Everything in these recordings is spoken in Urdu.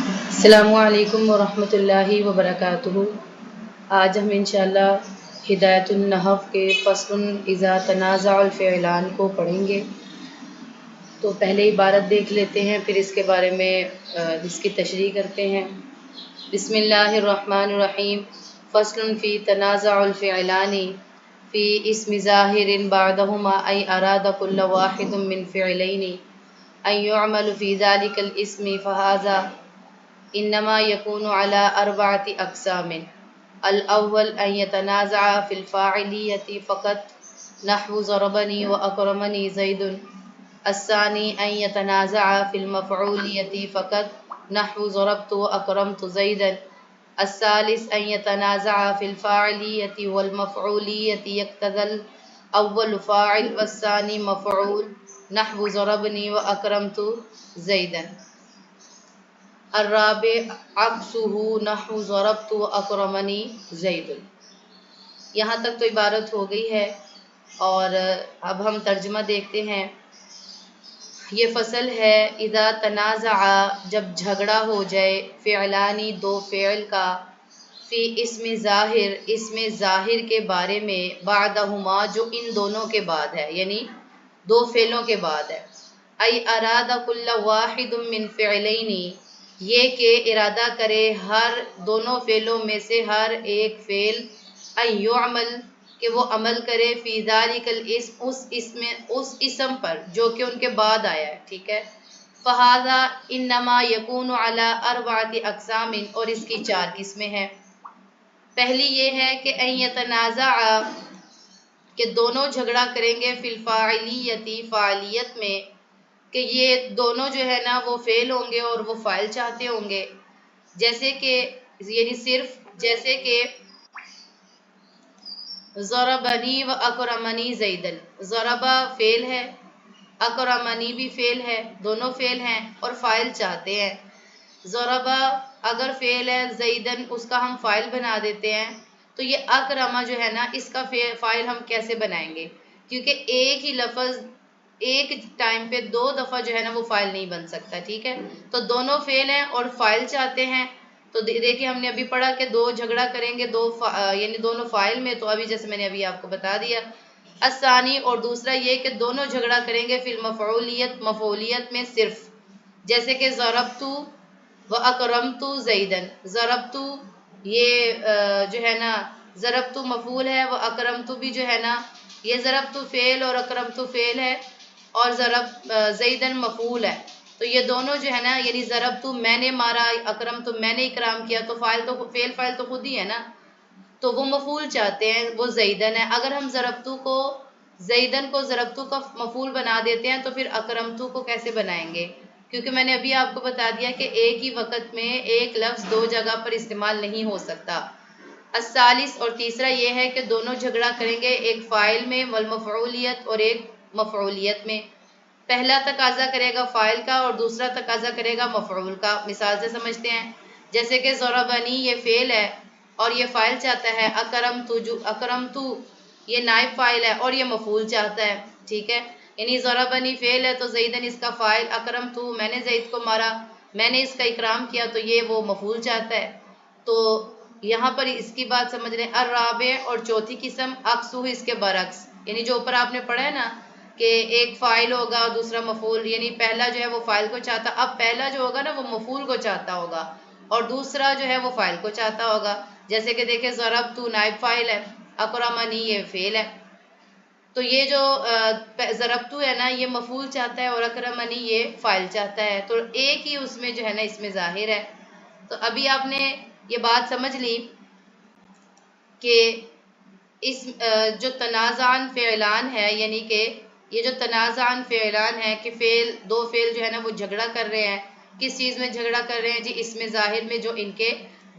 السلام علیکم ورحمۃ اللہ وبرکاتہ۔ آج ہم انشاءاللہ ہدایت النحو کے فصل اذا تنازع الفعلان کو پڑھیں گے۔ تو پہلے عبارت دیکھ لیتے ہیں، پھر اس کے بارے میں اس کی تشریح کرتے ہیں۔ بسم اللہ الرحمن الرحیم۔ فصل فی تنازع الفعلان فی اسم ظاہر بعدہما ای اراد کل واحد من فعلین ان يعمل فی ذلک الاسم فہذا انما يكون على اربعة اقسام۔ الاول ان يتنازع في الفاعلیت فقط نحو ضربنی واکرمنی زید۔ الثانی ان يتنازع في المفعولیت فقط نحو ضربت واکرمت زیدا۔ الثالث ان يتنازع في الفاعلیت والمفعولیت يقتضي الاول فاعل والثانی مفعول نحو ضربنی واکرمت زیدا۔ الرابع عکسہ نحو ضربت واکرمنی زید۔ یہاں تک تو عبارت ہو گئی ہے، اور اب ہم ترجمہ دیکھتے ہیں۔ یہ فصل ہے اذا تنازع، جب جھگڑا ہو جائے، فعلانی دو فعل کا، فی اسم ظاہر، اسم ظاہر کے بارے میں، بعدہما جو ان دونوں کے بعد ہے، یعنی دو فعلوں کے بعد ہے۔ ای اراد کل واحد من فعلین، یہ کہ ارادہ کرے ہر دونوں فعلوں میں سے ہر ایک فعل، ان یعمل کہ وہ عمل کرے، فی ذالک الاسم اس اسم پر جو کہ ان کے بعد آیا ہے، ٹھیک ہے۔ فہذا انما یکون علی اربعۃ اقسام، اور اس کی چار قسمیں ہیں۔ پہلی یہ ہے کہ ان یتنازع کہ دونوں جھگڑا کریں گے، فی الفاعلیت فاعلیت میں، کہ یہ دونوں جو ہے نا وہ فعل ہوں گے اور وہ فاعل چاہتے ہوں گے، جیسے کہ یعنی صرف جیسے کہ ضربنی و اکرمنی زیدن، ضربہ فعل ہے، اکرمنی بھی فعل ہے، دونوں فعل ہیں اور فاعل چاہتے ہیں۔ ضربہ اگر فعل ہے، زیدن اس کا ہم فاعل بنا دیتے ہیں، تو یہ اکرمہ جو ہے نا اس کا فاعل ہم کیسے بنائیں گے؟ کیونکہ ایک ہی لفظ ایک ٹائم پہ دو دفعہ جو ہے نا وہ فاعل نہیں بن سکتا، ٹھیک ہے۔ تو دونوں فعل ہیں اور فاعل چاہتے ہیں، تو دیکھیں ہم نے ابھی پڑھا کہ دو جھگڑا کریں گے، یعنی دونوں فاعل میں، تو ابھی جیسے میں نے ابھی آپ کو بتا دیا۔ الثانی، اور دوسرا یہ کہ دونوں جھگڑا کریں گے فی المفعولیت، مفعولیت میں صرف، جیسے کہ ضربت و اکرمت زیدن، ضربت یہ جو ہے نا ضربت مفعول ہے، وہ اکرمت بھی جو ہے نا یہ ضربت فعل اور اکرمت فعل ہے، اور زیدن مفعول ہے۔ تو یہ دونوں جو ہے نا، یعنی ضربت میں نے مارا، اکرمت میں نے اکرام کیا، تو فاعل تو خود ہی ہے نا، تو وہ مفعول چاہتے ہیں، وہ زیدن ہے۔ اگر ہم زیدن کو ضربت کا مفعول بنا دیتے ہیں تو پھر اکرمت کو کیسے بنائیں گے؟ کیونکہ میں نے ابھی آپ کو بتا دیا کہ ایک ہی وقت میں ایک لفظ دو جگہ پر استعمال نہیں ہو سکتا۔ الثالث، اور تیسرا یہ ہے کہ دونوں جھگڑا کریں گے ایک فاعل میں، والمفعولیت، اور ایک مفعولیت میں۔ پہلا تقاضا کرے گا فاعل کا اور دوسرا تقاضا کرے گا مفعول کا۔ مثال سے سمجھتے ہیں، جیسے کہ ضربنی یہ فعل ہے اور یہ فاعل چاہتا ہے، اکرمت یہ نائب فاعل ہے اور یہ مفعول چاہتا ہے، ٹھیک ہے۔ یعنی ضربنی فعل ہے تو زیدن اس کا فاعل، اکرمت میں نے زید کو مارا، میں نے اس کا اکرام کیا، تو یہ وہ مفعول چاہتا ہے۔ تو یہاں پر اس کی بات سمجھ رہے ہیں۔ الرابع، اور چوتھی قسم عکسہ، اس کے برعکس، یعنی جو اوپر آپ نے پڑھا ہے نا کہ ایک فاعل ہوگا اور دوسرا مفعول، یعنی پہلا جو ہے وہ فاعل کو چاہتا، اب پہلا جو ہوگا نا وہ مفعول کو چاہتا ہوگا اور دوسرا جو ہے وہ فاعل کو چاہتا ہوگا۔ جیسے کہ دیکھیں ضربت نائب فاعل ہے، اکرمنی یہ فعل ہے، تو یہ جو ضربت ہے نا یہ مفعول چاہتا ہے اور اکرمنی یہ فاعل چاہتا ہے، تو ایک ہی اس میں جو ہے نا اس میں ظاہر ہے۔ تو ابھی آپ نے یہ بات سمجھ لی کہ اس جو تنازعان فعلان ہے، یعنی کہ یہ جو تنازعان فعلان ہے کہ دو فعل جو ہے نا وہ جھگڑا کر رہے ہیں، کس چیز میں جھگڑا کر رہے ہیں جی؟ اس میں ظاہر میں جو ان کے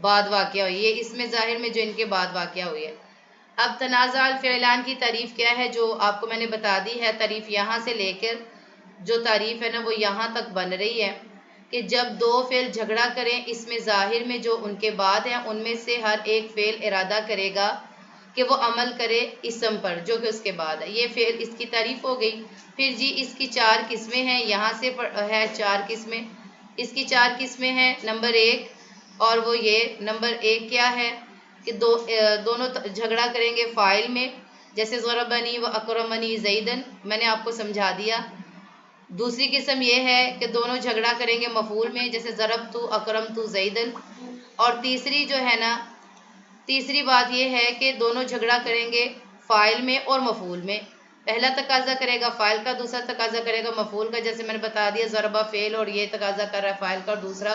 بعد واقع ہوئی ہے، اس میں ظاہر میں جو ان کے بعد واقع ہوئی ہے۔ اب تنازع الفعلان کی تعریف کیا ہے، جو آپ کو میں نے بتا دی ہے، تعریف یہاں سے لے کر جو تعریف ہے نا وہ یہاں تک بن رہی ہے کہ جب دو فعل جھگڑا کریں، اس میں ظاہر میں جو ان کے بعد ہیں ان میں سے ہر ایک فعل ارادہ کرے گا کہ وہ عمل کرے اسم پر جو کہ اس کے بعد ہے، یہ فعل اس کی تعریف ہو گئی۔ پھر جی اس کی چار قسمیں ہیں، یہاں سے ہے چار قسمیں۔ اس کی 4 قسمیں ہیں۔ نمبر 1 اور وہ یہ نمبر 1 کیا ہے کہ دونوں جھگڑا کریں گے فاعل میں، جیسے ضربنی و اکرمنی زیدن، میں نے آپ کو سمجھا دیا۔ دوسری قسم یہ ہے کہ دونوں جھگڑا کریں گے مفعول میں، جیسے ضربت اکرمت زیدن۔ اور تیسری بات یہ ہے کہ دونوں جھگڑا کریں گے فاعل میں اور مفعول میں۔ پہلا تقاضا کرے گا فاعل کا، دوسرا تقاضا کرے گا مفعول کا، جیسے میں نے بتا دیا ضربہ فعل اور یہ تقاضا کر رہا ہے فاعل کا، اور دوسرا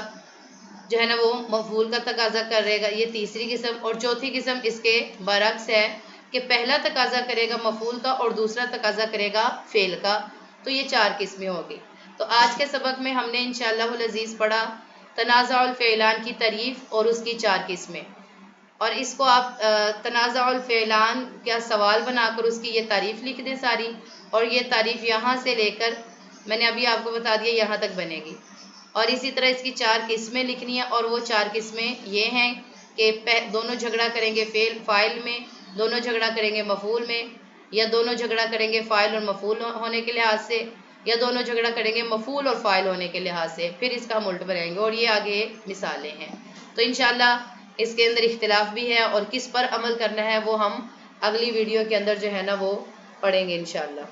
جو ہے نا وہ مفعول کا تقاضا کر رہے گا۔ یہ تیسری قسم۔ اور چوتھی قسم اس کے برعکس ہے کہ پہلا تقاضا کرے گا مفعول کا اور دوسرا تقاضا کرے گا فعل کا۔ تو یہ 4 قسمیں ہوگی۔ تو آج کے سبق میں ہم نے انشاءاللہ العزیز پڑھا تنازع الفعلان کی تعریف اور اس کی 4 قسمیں، اور اس کو آپ تنازع الفعلان کیا سوال بنا کر اس کی یہ تعریف لکھ دیں ساری، اور یہ تعریف یہاں سے لے کر میں نے ابھی آپ کو بتا دیا یہاں تک بنے گی، اور اسی طرح اس کی 4 قسمیں لکھنی ہیں، اور وہ 4 قسمیں یہ ہیں کہ دونوں جھگڑا کریں گے فاعل میں، دونوں جھگڑا کریں گے مفعول میں، یا دونوں جھگڑا کریں گے فاعل اور مفعول ہونے کے لحاظ سے، یا دونوں جھگڑا کریں گے مفعول اور فاعل ہونے کے لحاظ سے، پھر اس کا ہم الٹ بنائیں گے، اور یہ آگے مثالیں ہیں۔ تو انشاءاللہ اس کے اندر اختلاف بھی ہے اور کس پر عمل کرنا ہے وہ ہم اگلی ویڈیو کے اندر جو ہے نا وہ پڑھیں گے انشاءاللہ۔